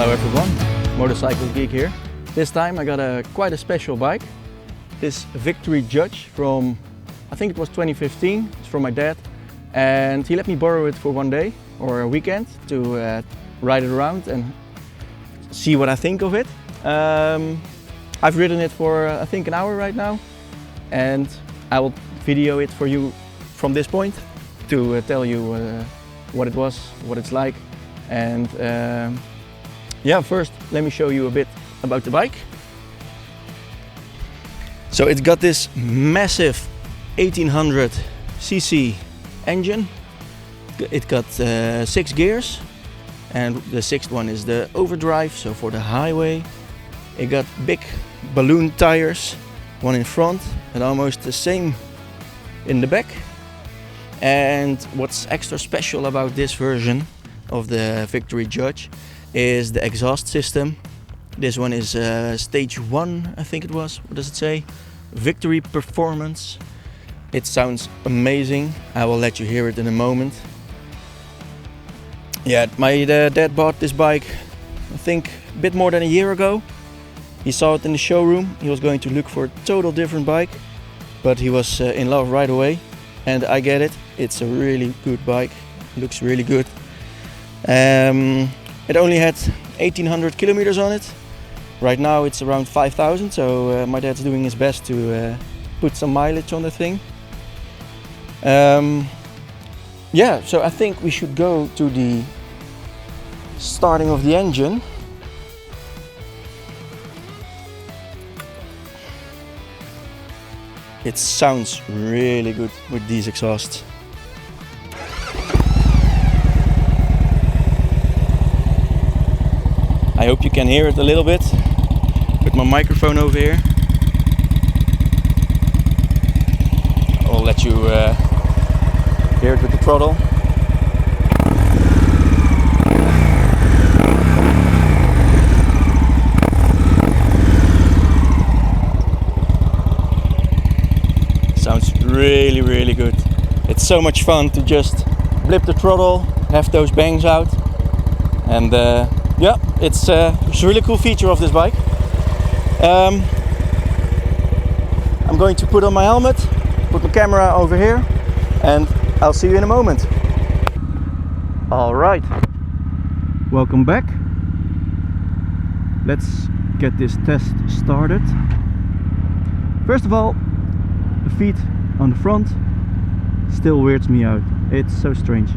Hello everyone, Motorcycle Geek here. This time I got quite a special bike. This Victory Judge from, I think it was 2015. It's from my dad, and he let me borrow it for one day or a weekend to ride it around and see what I think of it. I've ridden it for I think an hour right now, and I will video it for you from this point to tell you what it was, what it's like, and yeah, first let me show you a bit about the bike. So it's got this massive 1800 cc engine. It got 6 gears, and the sixth one is the overdrive, so for the highway. It got big balloon tires, one in front and almost the same in the back. And what's extra special about this version of the Victory Judge is the exhaust system. This one is stage 1, I think it was. What does it say? Victory Performance. It sounds amazing. I will let you hear it in a moment. Yeah, my dad bought this bike I think a bit more than a year ago. He saw it in the showroom. He was going to look for a total different bike, but he was in love right away, and I get it. It's a really good bike. It looks really good. It only had 1800 kilometers on it. Right now it's around 5000, so my dad's doing his best to put some mileage on the thing. Yeah, so I think we should go to the starting of the engine. It sounds really good with these exhausts. I hope you can hear it a little bit with my microphone over here. I'll let you hear it with the throttle. Sounds really, really good. It's so much fun to just blip the throttle, have those bangs out, and yeah, it's a really cool feature of this bike. I'm going to put on my helmet, put my camera over here, and I'll see you in a moment. Alright, welcome back. Let's get this test started. First of all, the feet on the front still weirds me out. It's so strange.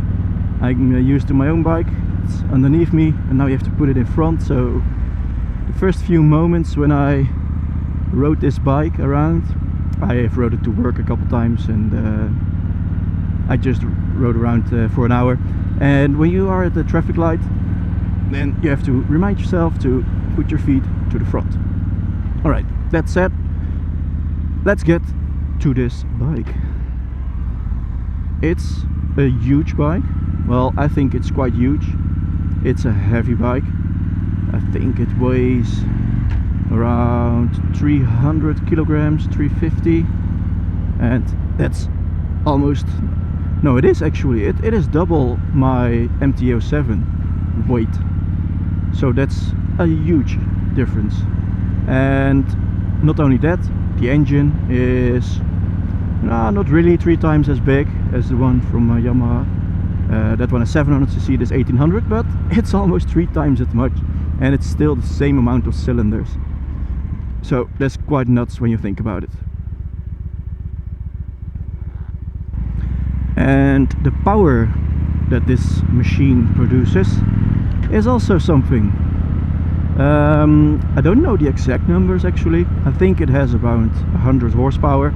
I'm used to my own bike. It's underneath me, and now you have to put it in front. So the first few moments when I rode this bike around, I have rode it to work a couple times, and I just rode around for an hour. And when you are at the traffic light, then you have to remind yourself to put your feet to the front. Alright, that said, let's get to this bike. It's a huge bike. Well, I think it's quite huge. It's a heavy bike. I think it weighs around 300 kilograms, 350, and that's almost, no, it is actually, it is double my MT-07 weight, so that's a huge difference. And not only that, the engine is not really 3 times as big as the one from Yamaha. That one is 700cc, this 1800, but it's almost 3 times as much, and it's still the same amount of cylinders. So that's quite nuts when you think about it. And the power that this machine produces is also something. I don't know the exact numbers actually. I think it has around 100 horsepower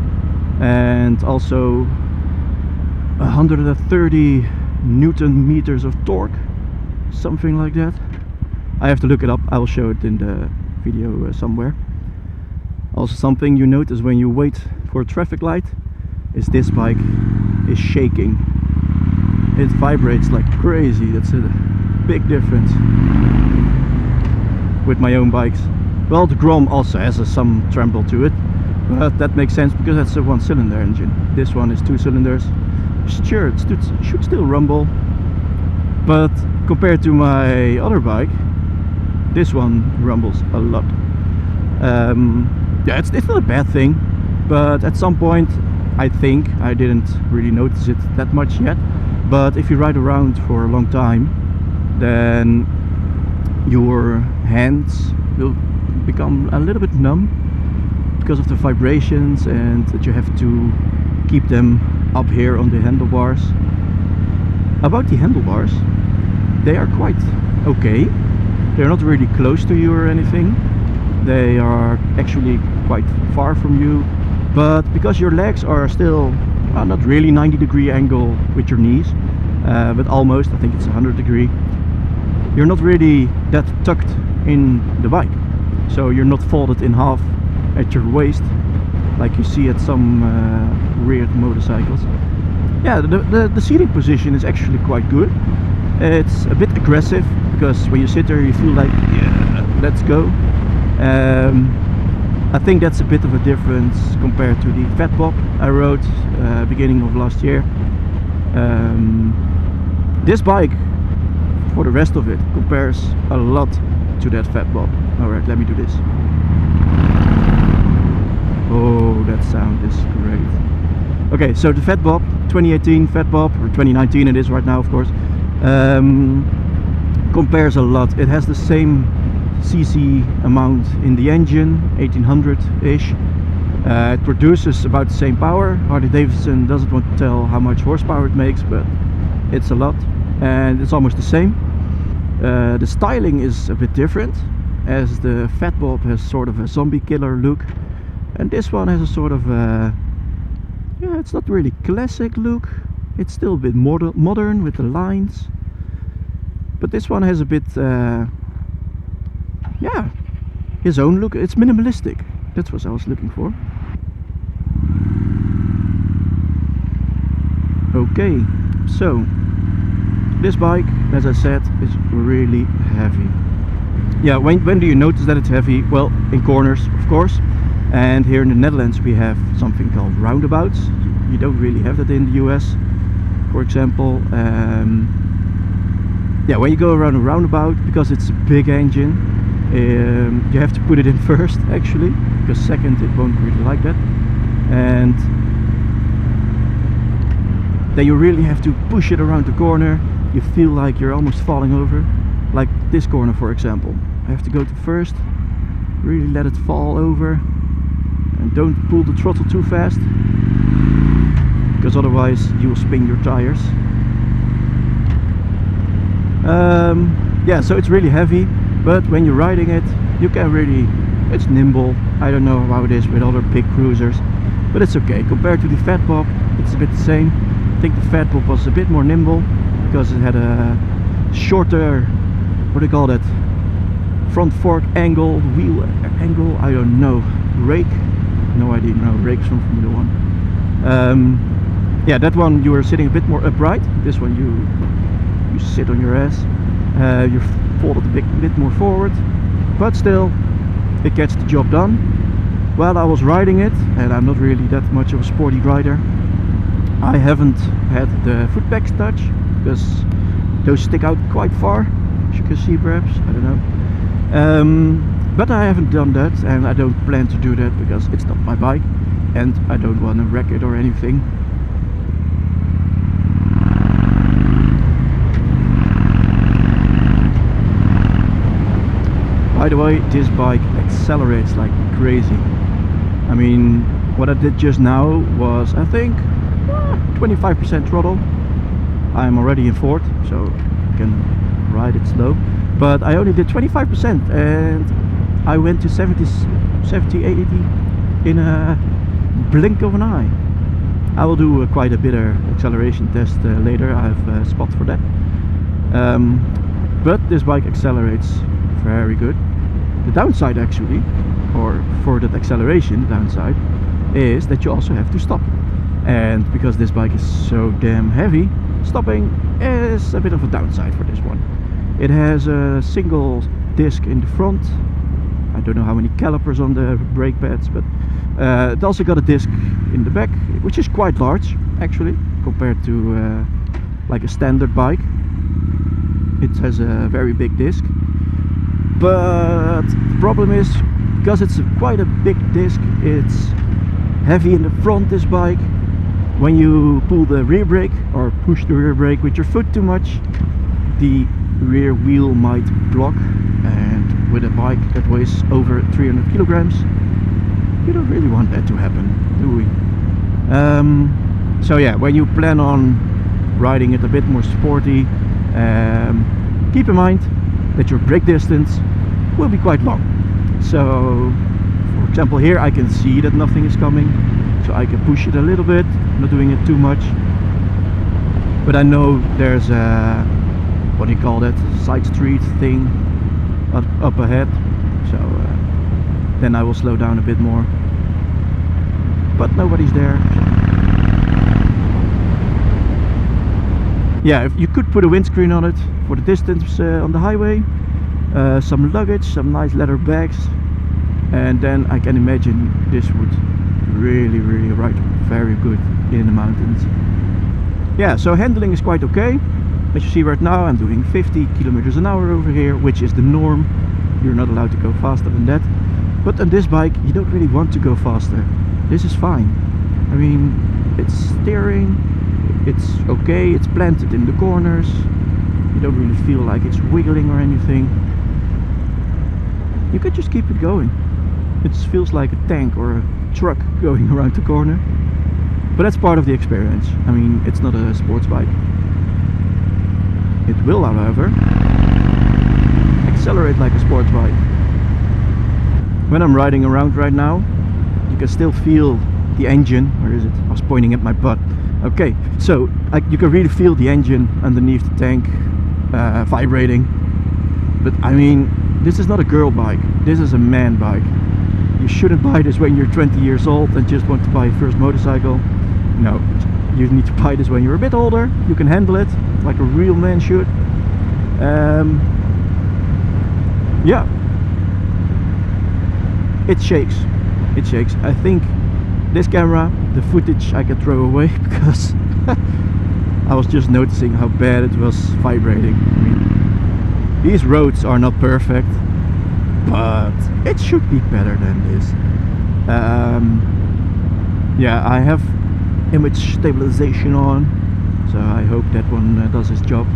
and also 130 Newton meters of torque, something like that. I have to look it up. I will show it in the video somewhere. Also, something you notice when you wait for a traffic light is this bike is shaking. It vibrates like crazy. That's a big difference with my own bikes. Well, the Grom also has some tremble to it, but that makes sense because that's a 1-cylinder engine. This one is 2 cylinders. Sure, it should still rumble, but compared to my other bike, This one rumbles a lot. Yeah, it's not a bad thing, but at some point I think I didn't really notice it that much yet. But if you ride around for a long time, then your hands will become a little bit numb because of the vibrations, and that you have to keep them up here on the handlebars. About the handlebars, they are quite okay. They're not really close to you or anything. They are actually quite far from you, but because your legs are still not really 90-degree angle with your knees, but almost, I think it's 100-degree, you're not really that tucked in the bike, so you're not folded in half at your waist like you see at some weird motorcycles. Yeah, the seating position is actually quite good. It's a bit aggressive because when you sit there you feel like, yeah, let's go. I think that's a bit of a difference compared to the Fat Bob I rode beginning of last year. This bike, for the rest of it, compares a lot to that Fat Bob. Alright, let me do this. Oh, that sound is great. Okay, so the Fat Bob, 2018 Fat Bob, or 2019 it is right now, of course, compares a lot. It has the same cc amount in the engine, 1800-ish. It produces about the same power. Harley-Davidson doesn't want to tell how much horsepower it makes, but it's a lot, and it's almost the same. The styling is a bit different, as the Fat Bob has sort of a zombie killer look, and this one has a sort of a, yeah, it's not really classic look. It's still a bit modern with the lines, but this one has a bit yeah, his own look. It's minimalistic. That's what I was looking for. Okay, so this bike, as I said, is really heavy. Yeah, when do you notice that it's heavy? Well, in corners, of course. And here in the Netherlands we have something called roundabouts. You don't really have that in the US, for example. Yeah, when you go around a roundabout, because it's a big engine, you have to put it in first, actually, because second it won't really like that. And then you really have to push it around the corner. You feel like you're almost falling over, like this corner, for example. I have to go to first, really let it fall over, and don't pull the throttle too fast, because otherwise you will spin your tires. Yeah, so it's really heavy, but when you're riding it, you can really, it's nimble. I don't know how it is with other big cruisers, but it's okay. Compared to the Fat Bob, it's a bit the same. I think the Fat Bob was a bit more nimble, because it had a shorter, what do you call that, front fork angle, wheel angle, I don't know, rake, no idea, no, rake's from Formula 1. Yeah, that one you were sitting a bit more upright. This one you sit on your ass, you're folded a bit more forward, but still it gets the job done. While I was riding it, and I'm not really that much of a sporty rider, I haven't had the foot pegs touch, because those stick out quite far, as you can see perhaps, I don't know. But I haven't done that, and I don't plan to do that, because it's not my bike and I don't want to wreck it or anything. By the way, this bike accelerates like crazy. I mean, what I did just now was, I think, 25% throttle. I'm already in fourth, so I can ride it slow. But I only did 25%, and I went to 70, 80 in a blink of an eye. I will do quite a better acceleration test later. I have a spot for that. But this bike accelerates very good. The downside, actually, or for that acceleration, the downside is that you also have to stop. And because this bike is so damn heavy, stopping is a bit of a downside for this one. It has a single disc in the front. I don't know how many calipers on the brake pads, but it also got a disc in the back, which is quite large actually compared to like a standard bike. It has a very big disc. But the problem is, because it's quite a big disc, it's heavy in the front, this bike. When you pull the rear brake or push the rear brake with your foot too much, the rear wheel might block, and with a bike that weighs over 300 kilograms, you don't really want that to happen, do we? So yeah, when you plan on riding it a bit more sporty, keep in mind that your brake distance will be quite long. So for example, here I can see that nothing is coming, so I can push it a little bit, not doing it too much. But I know there's a, what do you call that, side street thing up ahead, so then I will slow down a bit more. But nobody's there. Yeah, if you could put a windscreen on it for the distance on the highway, some luggage, some nice leather bags, and then I can imagine this would really ride very good in the mountains. Yeah, so handling is quite okay. As you see right now, I'm doing 50 kilometers an hour over here, which is the norm. You're not allowed to go faster than that. But on this bike, you don't really want to go faster. This is fine. I mean, it's steering, it's okay, it's planted in the corners. You don't really feel like it's wiggling or anything. You could just keep it going. It feels like a tank or a truck going around the corner. But that's part of the experience. I mean, it's not a sports bike. It will, however, accelerate like a sports bike. When I'm riding around right now, you can still feel the engine. Where is it? I was pointing at my butt. Okay, so you can really feel the engine underneath the tank vibrating. But I mean, this is not a girl bike. This is a man bike. You shouldn't buy this when you're 20 years old and just want to buy your first motorcycle. No, you need to buy this when you're a bit older. You can handle it like a real man should. Yeah, it shakes. It shakes. I think this camera, the footage I can throw away, because I was just noticing how bad it was vibrating. I mean, these roads are not perfect, but it should be better than this. Yeah, I have image stabilization on, so I hope that one does its job.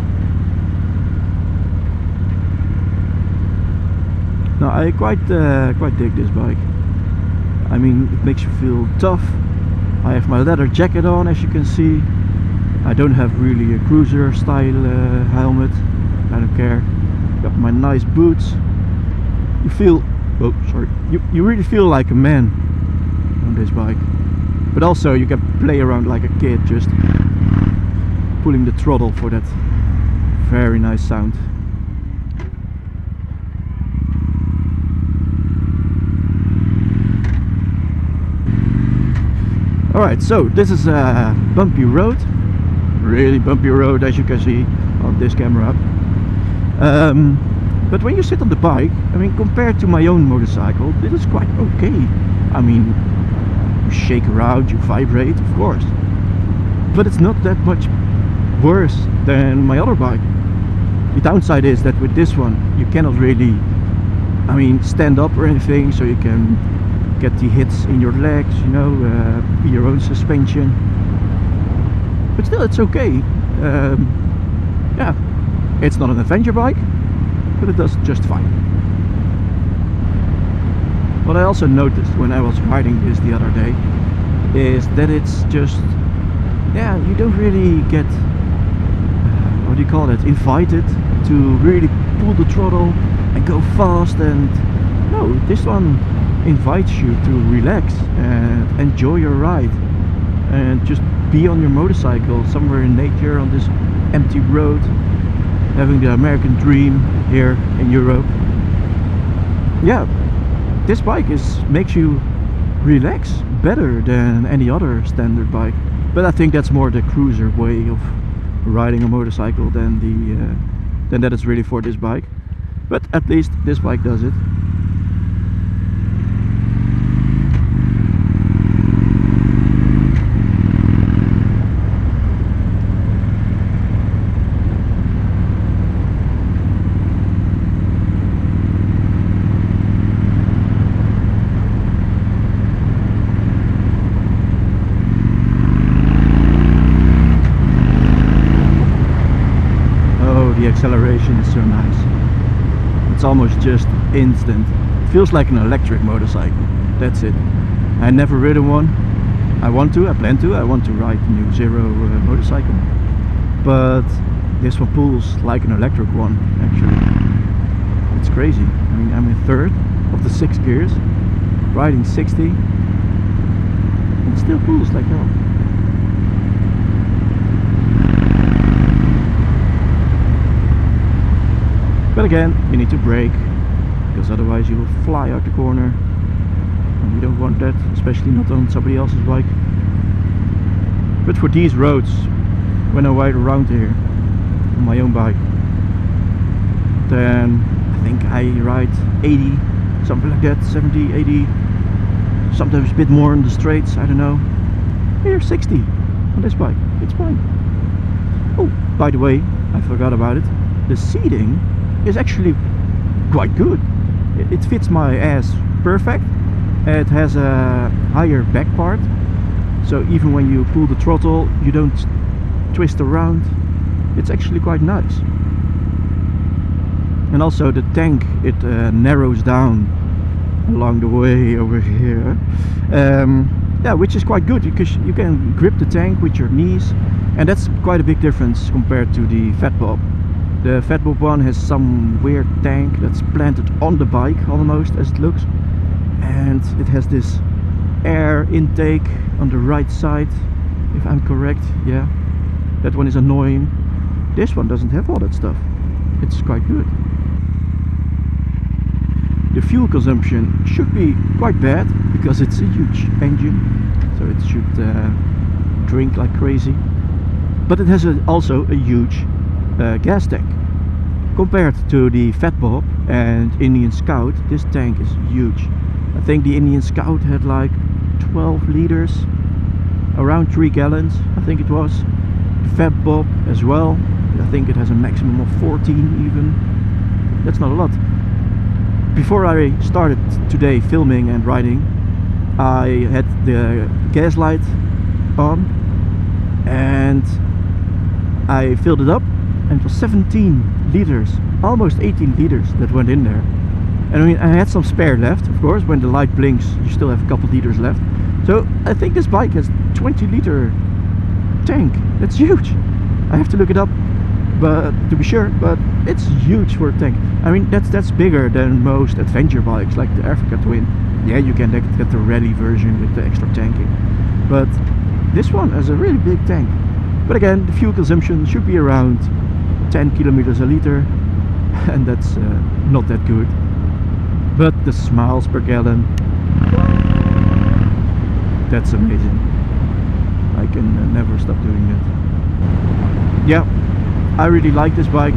No, I quite dig this bike. I mean, it makes you feel tough. I have my leather jacket on, as you can see. I don't have really a cruiser style helmet. I don't care. Got my nice boots. You feel, oh sorry, you really feel like a man on this bike. But also you can play around like a kid, just pulling the throttle for that very nice sound. Alright, so this is a bumpy road, really bumpy road, as you can see on this camera. But when you sit on the bike, I mean, compared to my own motorcycle, this is quite okay. I mean, you shake around, you vibrate, of course, but it's not that much worse than my other bike. The downside is that with this one you cannot really, I mean, stand up or anything, so you can get the hits in your legs, you know, your own suspension. But still, it's okay. Yeah, it's not an adventure bike, but it does just fine. What I also noticed when I was riding this the other day is that it's just, yeah, you don't really get, what do you call it, invited to really pull the throttle and go fast. And no, this one invites you to relax and enjoy your ride and just be on your motorcycle somewhere in nature on this empty road, having the American dream here in Europe. Yeah, this bike makes you relax better than any other standard bike. But I think that's more the cruiser way of riding a motorcycle than that it's really for this bike. But at least this bike does it. the acceleration is so nice. It's almost just instant. It feels like an electric motorcycle. That's it. I never ridden one. I want to, I plan to. I want to ride the new Zero motorcycle. But this one pulls like an electric one, actually. It's crazy. I mean, I'm in third of the 6 gears, riding 60. It still pulls like hell. But again, you need to brake, because otherwise you will fly out the corner. And you don't want that, especially not on somebody else's bike. But for these roads, when I ride around here on my own bike, then I think I ride 80, something like that, 70, 80, sometimes a bit more on the straights, I don't know. Here 60 on this bike, it's fine. Oh, by the way, I forgot about it. The seating is actually quite good. It fits my ass perfect. It has a higher back part, so even when you pull the throttle you don't twist around. It's actually quite nice. And also the tank, it narrows down along the way over here, yeah, which is quite good because you can grip the tank with your knees, and that's quite a big difference compared to the Fat Bob. The Fat Bob one has some weird tank that's planted on the bike almost, as it looks, and it has this air intake on the right side, if I'm correct. Yeah, that one is annoying. This one doesn't have all that stuff. It's quite good. The fuel consumption should be quite bad because it's a huge engine, so it should drink like crazy. But it has also a huge gas tank. Compared to the Fat Bob and Indian Scout, this tank is huge. I think the Indian Scout had like 12 liters, around 3 gallons, I think it was. The Fat Bob as well, I think it has a maximum of 14 even. That's not a lot. Before I started today filming and riding, I had the gas light on and I filled it up, and it was 17 liters, almost 18 liters that went in there. And I mean, I had some spare left, of course. When the light blinks you still have a couple liters left, so I think this bike has 20-liter tank. That's huge. I have to look it up but to be sure, but it's huge for a tank. I mean, that's bigger than most adventure bikes like the Africa Twin. Yeah, you can get the ready version with the extra tanking, but this one has a really big tank. But again, the fuel consumption should be around 10 kilometers a liter, and that's not that good. But the miles per gallon, that's amazing. I can never stop doing that. Yeah, I really like this bike.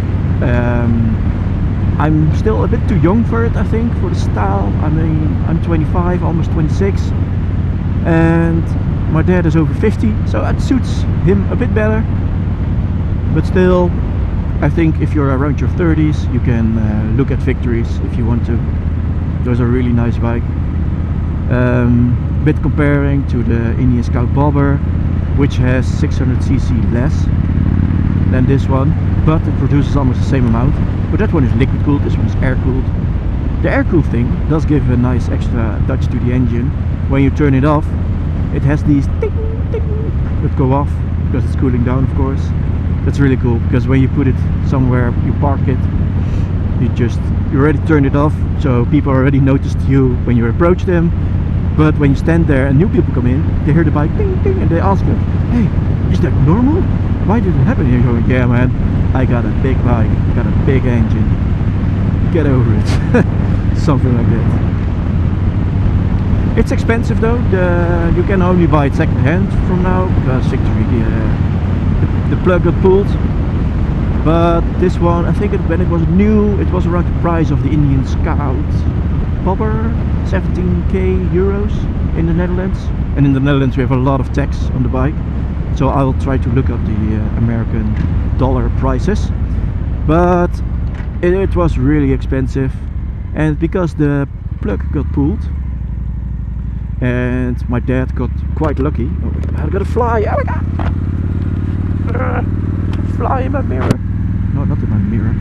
I'm still a bit too young for it, I think, for the style. I mean, I'm 25, almost 26, and my dad is over 50, so it suits him a bit better. But still, I think if you're around your 30s, you can look at Victories if you want to. Those are really nice bike. Bit comparing to the Indian Scout Bobber, which has 600cc less than this one, but it produces almost the same amount. But that one is liquid cooled, this one is air cooled. The air cooled thing does give a nice extra touch to the engine. When you turn it off, it has these ding ding that go off because it's cooling down, of course. That's really cool, because when you put it somewhere, you park it, you already turned it off, so people already noticed you when you approach them. But when you stand there and new people come in, they hear the bike ding ding and they ask them, hey, is that normal? Why did it happen? And you're going, yeah man, I got a big bike, I got a big engine, get over it. Something like that. It's expensive though. You can only buy it second hand from now, because Victory, the plug got pulled. But this one, I think when it was new, it was around the price of the Indian Scout Bobber, 17k euros in the Netherlands. And in the Netherlands we have a lot of tax on the bike, so I will try to look up the American dollar prices. But it was really expensive, and because the plug got pulled and my dad got quite lucky. Oh, I gotta fly! Oh my god! Fly in my mirror! Oh, not in my mirror.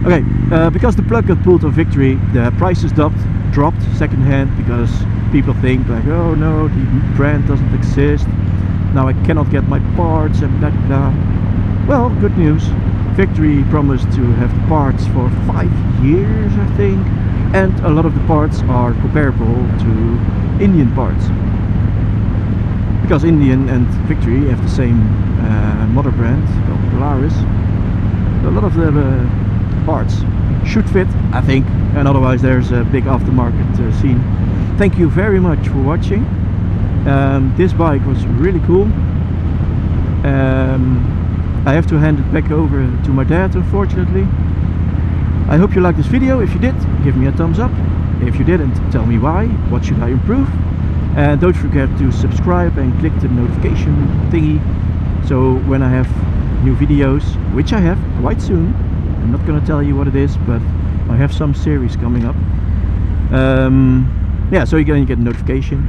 Okay, because the plug got pulled on Victory, the prices dropped second hand, because people think like, oh no, the brand doesn't exist, now I cannot get my parts and blah blah blah. Well, good news, Victory promised to have the parts for 5 years, I think, and a lot of the parts are comparable to Indian parts, because Indian and Victory have the same mother brand called Polaris. A lot of the parts should fit, I think, and otherwise there's a big aftermarket scene. Thank you very much for watching. This bike was really cool. I have to hand it back over to my dad, unfortunately. I hope you liked this video. If you did, give me a thumbs up. If you didn't, tell me why. What should I improve? And don't forget to subscribe and click the notification thingy, so when I have new videos, which I have quite soon, I'm not gonna tell you what it is, but I have some series coming up. Yeah, so you're gonna get a notification.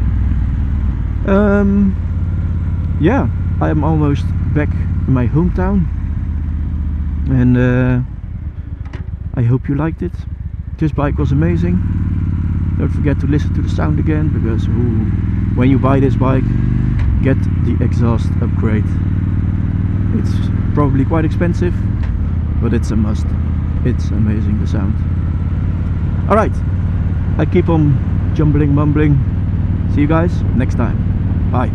Yeah, I am almost back in my hometown, and I hope you liked it. This bike was amazing. Don't forget to listen to the sound again, because when you buy this bike, get the exhaust upgrade. It's probably quite expensive, but it's a must. It's amazing, the sound. Alright, I keep on mumbling. See you guys next time. Bye.